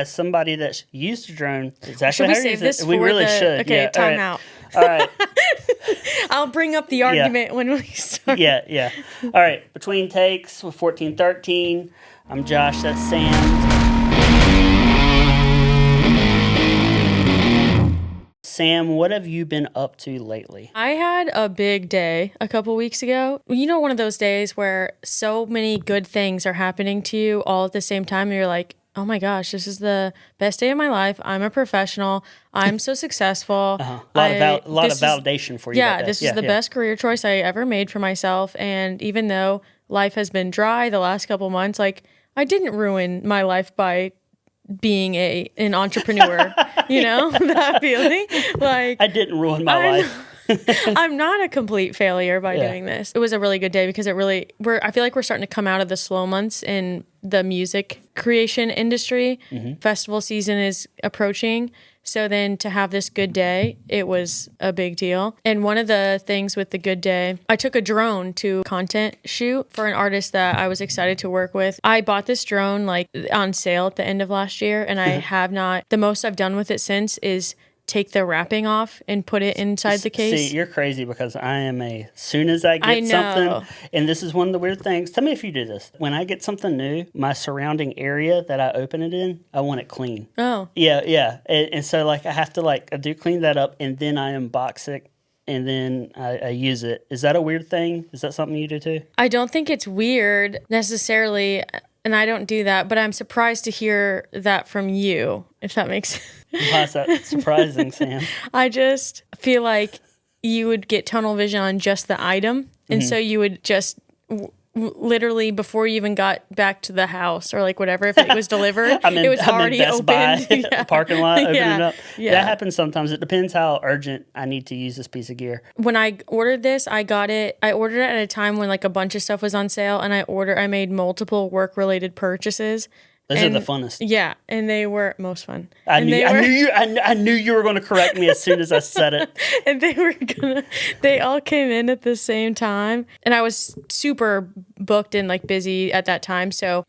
As somebody that's used a drone, exactly should we save this? We really should. Okay, yeah. time out. All right. I'll bring up the argument when we start. Yeah. All right. Between takes with 1413. I'm Josh. That's Sam. Sam, what have you been up to lately? I had a big day a couple weeks ago. You know, one of those days where so many good things are happening to you all at the same time. And you're like, oh my gosh, this is the best day of my life. I'm a professional. I'm so successful. A lot of validation for you. Yeah, this is the best career choice I ever made for myself. And even though life has been dry the last couple months, like I didn't ruin my life by being an entrepreneur, you know, that feeling. Like I didn't ruin my life. I'm not a complete failure by doing this. It was a really good day because I feel like we're starting to come out of the slow months in the music creation industry. Mm-hmm. Festival season is approaching. So then to have this good day, it was a big deal. And one of the things with the good day, I took a drone to content shoot for an artist that I was excited to work with. I bought this drone like on sale at the end of last year, and I have not, the most I've done with it since is take the wrapping off and put it inside the case. See, you're crazy because I am soon as I get something, and this is one of the weird things. Tell me if you do this. When I get something new, my surrounding area that I open it in, I want it clean. Oh. Yeah. And so like I have to I do clean that up, and then I unbox it, and then I use it. Is that a weird thing? Is that something you do too? I don't think it's weird necessarily, and I don't do that, but I'm surprised to hear that from you, if that makes sense. Why is that surprising, Sam? I just feel like you would get tunnel vision on just the item. And so you would just literally before you even got back to the house or like whatever, if it was delivered, it was already opened. Parking lot, opening it up. Yeah. That happens sometimes. It depends how urgent I need to use this piece of gear. When I ordered this, I ordered it at a time when like a bunch of stuff was on sale, and I made multiple work-related purchases. Those are the funnest. Yeah, and they were most fun. I knew you were going to correct me as soon as I said it. And they all came in at the same time. And I was super booked and like busy at that time. So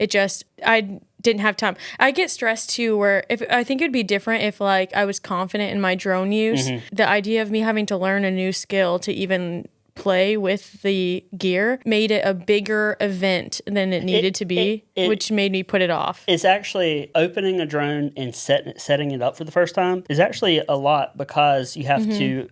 I didn't have time. I get stressed too, where I think it'd be different if like I was confident in my drone use. Mm-hmm. The idea of me having to learn a new skill to even play with the gear made it a bigger event than it needed to be, which made me put it off. It's actually opening a drone and setting it up for the first time is actually a lot because you have to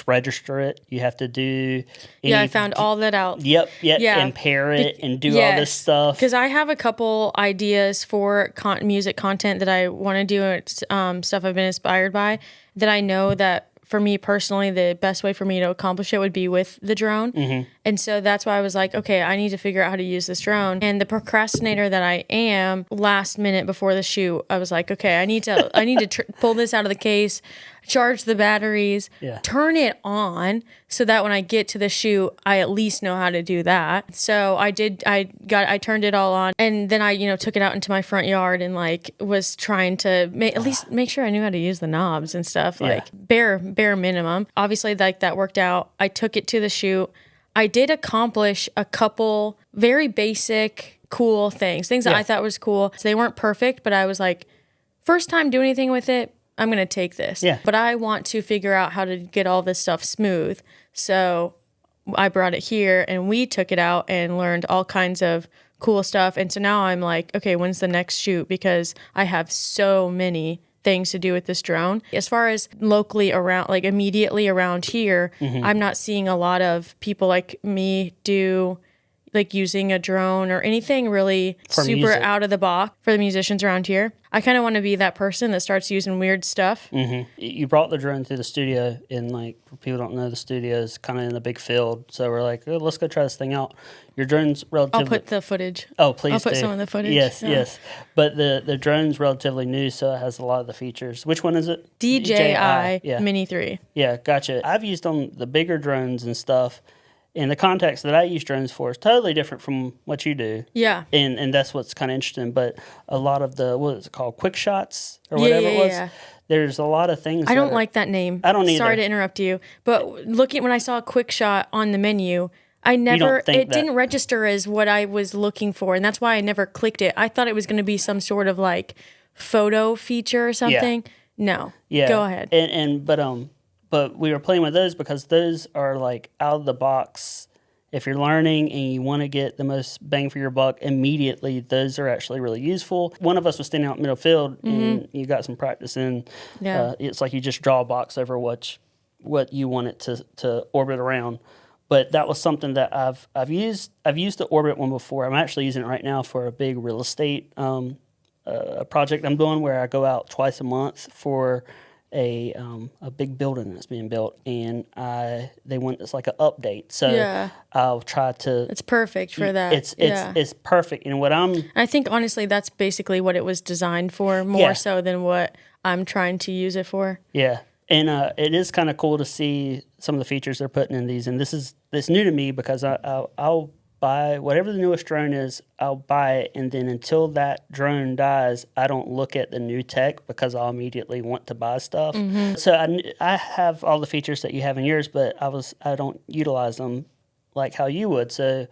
register it. You have to do... I found all that out. Yep. And pair it and do all this stuff. Because I have a couple ideas for music content that I want to do, stuff I've been inspired by, that I know that for me personally, the best way for me to accomplish it would be with the drone. Mm-hmm. And so that's why I was like, okay, I need to figure out how to use this drone. And the procrastinator that I am, last minute before the shoot, I was like, okay, I need to pull this out of the case, charge the batteries, turn it on so that when I get to the shoot, I at least know how to do that. So I turned it all on, and then I, took it out into my front yard and like was trying to at least make sure I knew how to use the knobs and stuff, like bare minimum. Obviously like that worked out. I took it to the shoot. I did accomplish a couple very basic, cool things that I thought was cool. So they weren't perfect, but I was like, first time doing anything with it, I'm going to take this. Yeah. But I want to figure out how to get all this stuff smooth. So I brought it here and we took it out and learned all kinds of cool stuff. And so now I'm like, okay, when's the next shoot? Because I have so many things to do with this drone. As far as locally around, like immediately around here, I'm not seeing a lot of people like me do like using a drone or anything really super out of the box for the musicians around here. I kind of want to be that person that starts using weird stuff. Mm-hmm. You brought the drone to the studio, and like for people who don't know, the studio is kind of in a big field. So we're like, oh, let's go try this thing out. Your drone's relatively... I'll put the footage. Oh, please I'll put some of the footage. Yes. But the drone's relatively new, so it has a lot of the features. Which one is it? DJI Mini 3. Yeah, gotcha. I've used on the bigger drones and stuff. And the context that I use drones for is totally different from what you do. Yeah. And that's what's kind of interesting. But a lot of the, what is it called, QuickShots or whatever it was? Yeah. There's a lot of things. I don't like that name. I don't either. Sorry to interrupt you. But when I saw a QuickShot on the menu, it didn't register as what I was looking for. And that's why I never clicked it. I thought it was going to be some sort of like photo feature or something. No. Yeah. Go ahead. But we were playing with those because those are like out of the box. If you're learning and you want to get the most bang for your buck immediately, those are actually really useful. One of us was standing out in middle field, and you got some practice in. Yeah. It's like you just draw a box over what you want it to orbit around. But that was something that I've used. I've used the orbit one before. I'm actually using it right now for a big real estate project I'm doing, where I go out twice a month for a big building that's being built, and they want it's like an update. So I'll try to. It's perfect for that. It's perfect. And I think honestly that's basically what it was designed for, more so than what I'm trying to use it for. Yeah. And it is kind of cool to see some of the features they're putting in these. And it's new to me because I'll buy whatever the newest drone is. I'll buy it, and then until that drone dies, I don't look at the new tech because I'll immediately want to buy stuff. So I have all the features that you have in yours, but I don't utilize them like how you would. So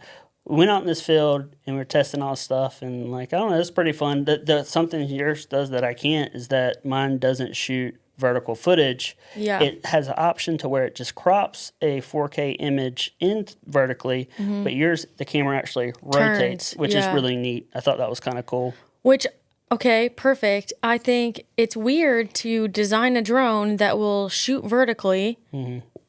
we went out in this field and we were testing all stuff, and like I don't know, it's pretty fun. Something yours does that I can't is that mine doesn't shoot vertical footage. It has an option to where it just crops a 4K image in vertically, but yours, the camera actually rotates, which is really neat. I thought that was kind of cool. Okay, perfect. I think it's weird to design a drone that will shoot vertically,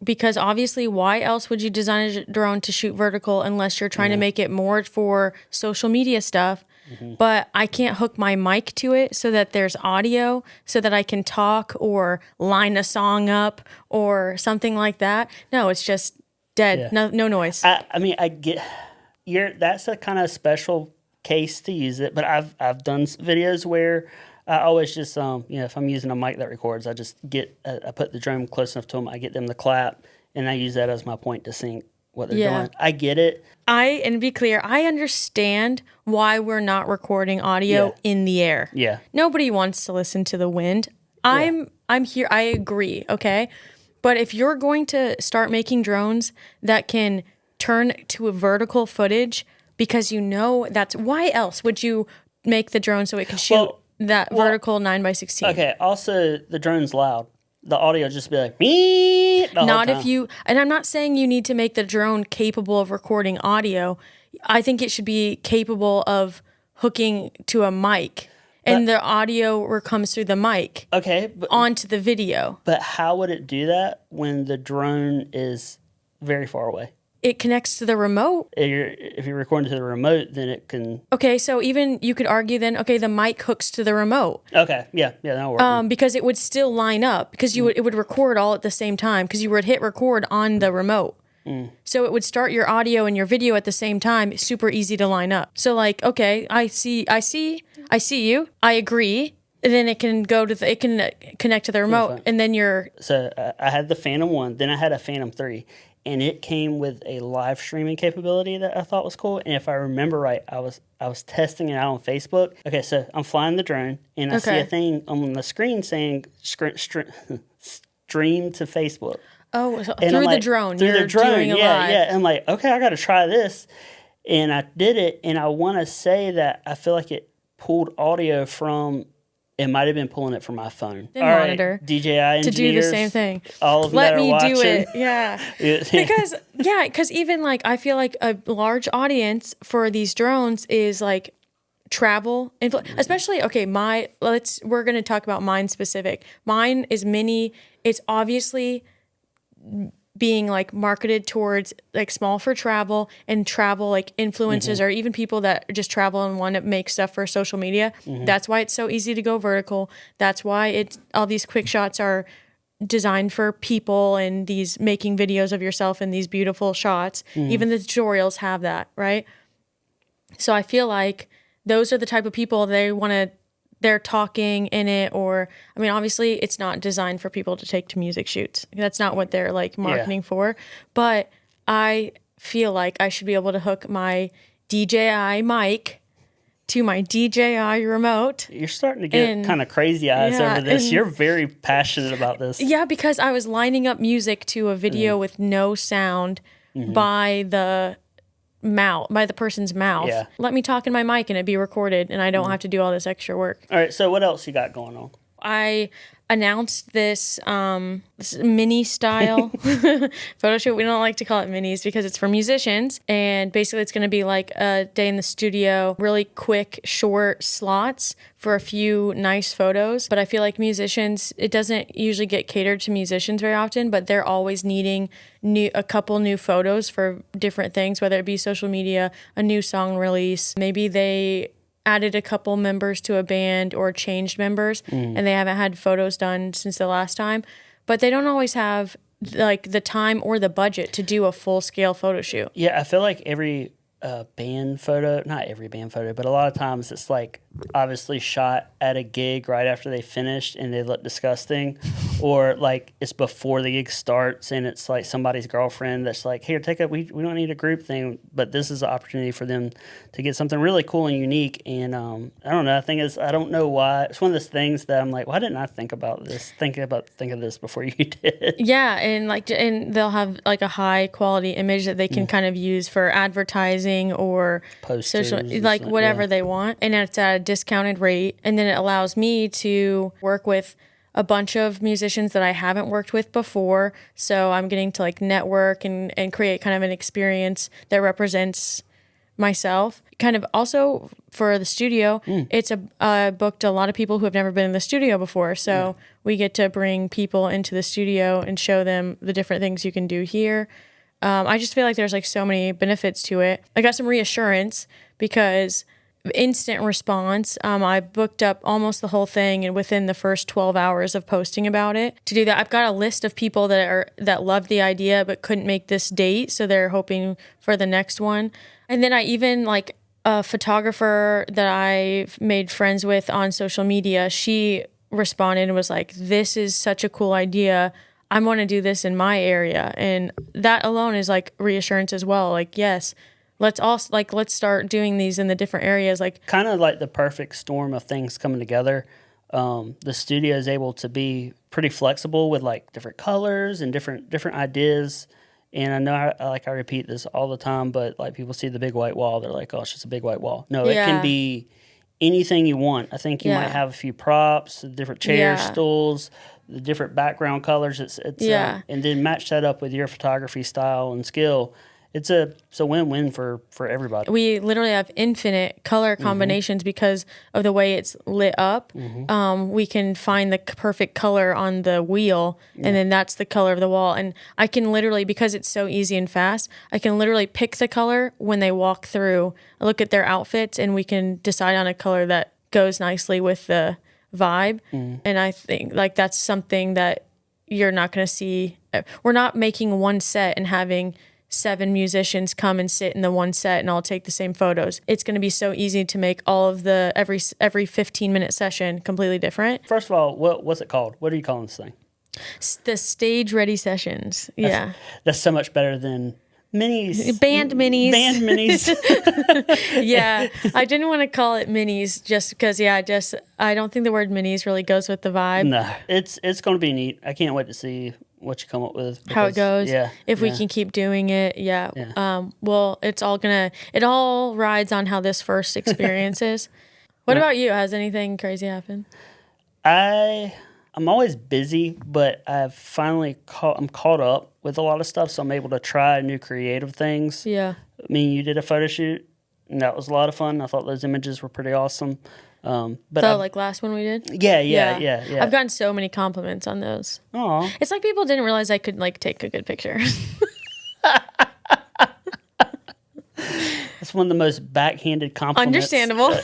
because obviously why else would you design a drone to shoot vertical unless you're trying to make it more for social media stuff? But I can't hook my mic to it so that there's audio so that I can talk or line a song up or something like that. No, it's just dead. No noise. I mean, I get that's a kind of special case to use it, but I've done videos where I always just if I'm using a mic that records, I just I put the drone close enough to them, I get them to clap, and I use that as my point to sync what they're doing. I get it. And be clear, I understand why we're not recording audio in the air. Yeah. Nobody wants to listen to the wind. I'm here. I agree. Okay. But if you're going to start making drones that can turn to a vertical footage, because that's why else would you make the drone so it can shoot that vertical 9x16? Okay. Also, the drone's loud. The audio just be like me. Not if you, and I'm not saying you need to make the drone capable of recording audio. I think it should be capable of hooking to a mic, and the audio comes through the mic. Okay, onto the video. But how would it do that when the drone is very far away? It connects to the remote. If you're recording to the remote, then it can... Okay, so even you could argue then, the mic hooks to the remote. Okay, yeah, that'll work. Because it would still line up, because it would record all at the same time, because you would hit record on the remote. So it would start your audio and your video at the same time. It's super easy to line up. So I see you. I agree. And then it can it can connect to the remote, and then So I had the Phantom 1, then I had a Phantom 3. And it came with a live streaming capability that I thought was cool. And if I remember right, I was testing it out on Facebook. Okay, so I'm flying the drone, and I see a thing on the screen saying stream to Facebook. Oh, so through the drone. Through the drone, yeah. I'm like, okay, I got to try this. And I did it, and I want to say that I feel like it pulled audio from... It might have been pulling it from my phone. The monitor. Right, DJI engineers. To do the same thing. All of them that are watching. Let me do it. Yeah. Because even I feel like a large audience for these drones is travel. Especially, we're going to talk about mine specific. Mine is mini. It's obviously being marketed towards small for travel, and travel influencers or even people that just travel and want to make stuff for social media. That's why it's so easy to go vertical. That's why all these quick shots are designed for people, and these making videos of yourself in these beautiful shots. Even the tutorials have that, right? So I feel like those are the type of people they're talking in it, or obviously it's not designed for people to take to music shoots. That's not what they're marketing for. But I feel like I should be able to hook my DJI mic to my DJI remote. You're starting to get kind of crazy eyes over this. You're very passionate about this. Yeah, because I was lining up music to a video with no sound by the person's mouth. Yeah. Let me talk in my mic and it be recorded, and I don't have to do all this extra work. All right. So what else you got going on? I announced this mini style photo shoot. We don't like to call it minis because it's for musicians, and basically it's going to be like a day in the studio, really quick, short slots for a few nice photos. But I feel like musicians, it doesn't usually get catered to musicians very often, but they're always needing a couple new photos for different things, whether it be social media, a new song release. Maybe they added a couple members to a band or changed members and they haven't had photos done since the last time, but they don't always have like the time or the budget to do a full scale photo shoot. Yeah, I feel like every band photo, not every band photo, but a lot of times it's like obviously shot at a gig right after they finished and they look disgusting, or like it's before the gig starts and it's like somebody's girlfriend that's like, here, we don't need a group thing, but this is an opportunity for them to get something really cool and unique. And I don't know, I don't know why. It's one of those things that I'm like, why didn't I think about this? Think of this before you did. Yeah, and they'll have like a high quality image that they can kind of use for advertising or posters, social, like whatever they want, and it's at a discounted rate. And then it allows me to work with a bunch of musicians that I haven't worked with before, so I'm getting to like network and create kind of an experience that represents myself. Kind of also for the studio, it's booked a lot of people who have never been in the studio before, so we get to bring people into the studio and show them the different things you can do here. I just feel like there's like so many benefits to it. I got some reassurance because instant response. I booked up almost the whole thing and within the first 12 hours of posting about it. To do that, I've got a list of people that loved the idea but couldn't make this date, so they're hoping for the next one. And then I even like a photographer that I've made friends with on social media, she responded and was like, this is such a cool idea. I want to do this in my area. And that alone is like reassurance as well. Like, yes, let's start doing these in the different areas. Like kind of like the perfect storm of things coming together. The studio is able to be pretty flexible with like different colors and different ideas. And I know I repeat this all the time, but like people see the big white wall, they're like, oh, it's just a big white wall. No, it can be anything you want. I think you might have a few props, different chairs, stools, the different background colors. It's and then match that up with your photography style and skill. It's a win-win for everybody. We literally have infinite color combinations because of the way it's lit up. We can find the perfect color on the wheel, and then that's the color of the wall. And I can literally, because it's so easy and fast, I can literally pick the color when they walk through. I look at their outfits, and we can decide on a color that goes nicely with the vibe. And I think like that's something that you're not going to see. We're not making one set and having 7 musicians come and sit in the one set and all take the same photos. It's going to be so easy to make all of the every 15-minute session completely different. First of all, what's it called? What are you calling this thing? The stage ready sessions. That's so much better than minis. Band minis. Band minis. Yeah, I didn't want to call it minis just because I don't think the word minis really goes with the vibe. No, it's going to be neat. I can't wait to see what you come up with. How it goes. If we can keep doing it. Well, it all rides on how this first experience is. What about you? Has anything crazy happened? I'm always busy, but I've finally I'm caught up with a lot of stuff, so I'm able to try new creative things. Yeah. I mean, you did a photo shoot, and that was a lot of fun. I thought those images were pretty awesome. But like last one we did? Yeah. I've gotten so many compliments on those. Oh. It's like people didn't realize I could like take a good picture. That's one of the most backhanded compliments. Understandable.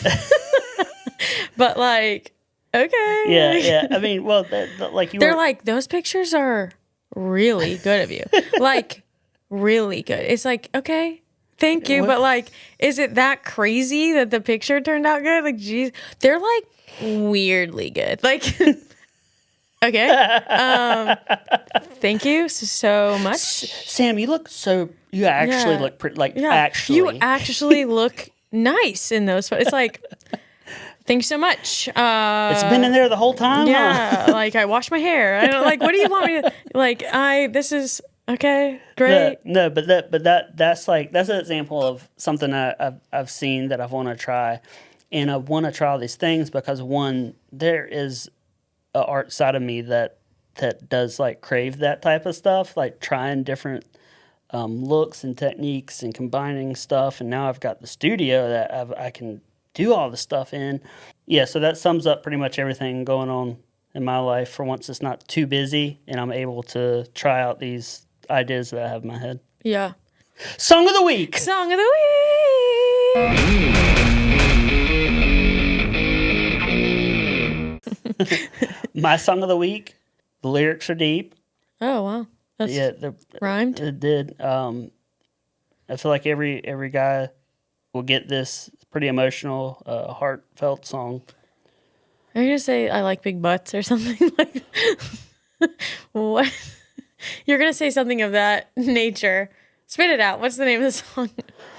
But like, okay. Yeah. I mean, well, they're like, those pictures are really good of you. Like, really good. It's like, okay. Thank you, but like, is it that crazy that the picture turned out good? Like, geez, they're like weirdly good. Like, okay, thank you so much, Sam. You actually look pretty. Like, actually, you actually look nice in those photos. It's like, thanks so much. It's been in there the whole time. Yeah, like I washed my hair. I don't like. What do you want me to like? Okay, great. But that's an example of something I've seen that I want to try, and I want to try all these things because one, there is an art side of me that does like crave that type of stuff, like trying different looks and techniques and combining stuff. And now I've got the studio that I can do all the stuff in. Yeah, so that sums up pretty much everything going on in my life. For once, it's not too busy, and I'm able to try out these ideas that I have in my head. Yeah. Song of the week. Song of the week. My song of the week. The lyrics are deep. Oh wow, that's rhymed. It did. I feel like every guy will get this. It's pretty emotional, heartfelt song. Are you gonna say I like big butts or something like? What? You're gonna say something of that nature. Spit it out. What's the name of the song?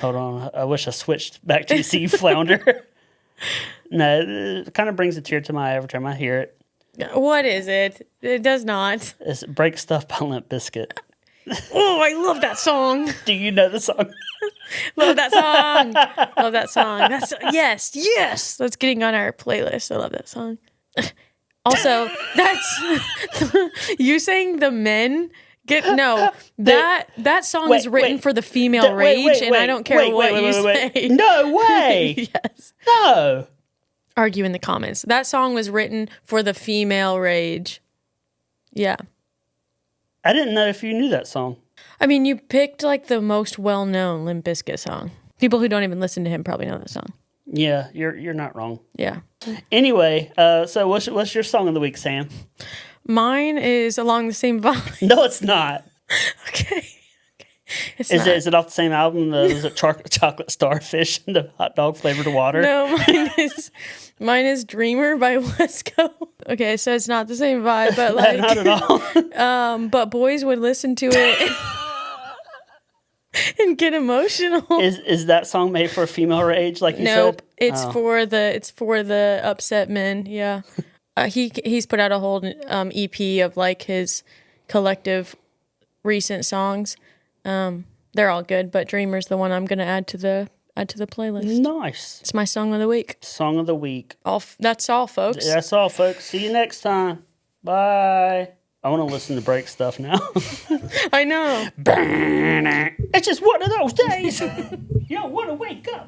Hold on. I wish I switched back to see Flounder. No, it kind of brings a tear to my eye every time I hear it. What is it? It does not. It's Break Stuff by Limp Bizkit. Oh, I love that song. Do you know the song? Love that song. Love that song. Yes. That's getting on our playlist. I love that song. Also, that's you saying the men that song is written for the female rage, and I don't care what you say. No way. Yes. No. Argue in the comments. That song was written for the female rage. Yeah. I didn't know if you knew that song. I mean, you picked like the most well-known Limp Bizkit song. People who don't even listen to him probably know that song. Yeah, you're not wrong. Yeah. Anyway, so what's your song of the week, Sam? Mine is along the same vibe. No, it's not. Okay. Is it off the same album? Was it Chocolate Starfish and the hot dog flavored water? No, mine is Dreamer by Wesco. Okay, so it's not the same vibe, but like not at all. But boys would listen to it and get emotional. Is that song made for female rage? Like you said? Nope. It's for the upset men. Yeah. He's put out a whole EP of like his collective recent songs. They're all good, but Dreamer's the one I'm gonna add to the playlist. Nice. It's my song of the week. Song of the week. That's all, folks. That's all, folks. See you next time. Bye. I want to listen to Break Stuff now. I know. It's just one of those days. You don't want to wake up.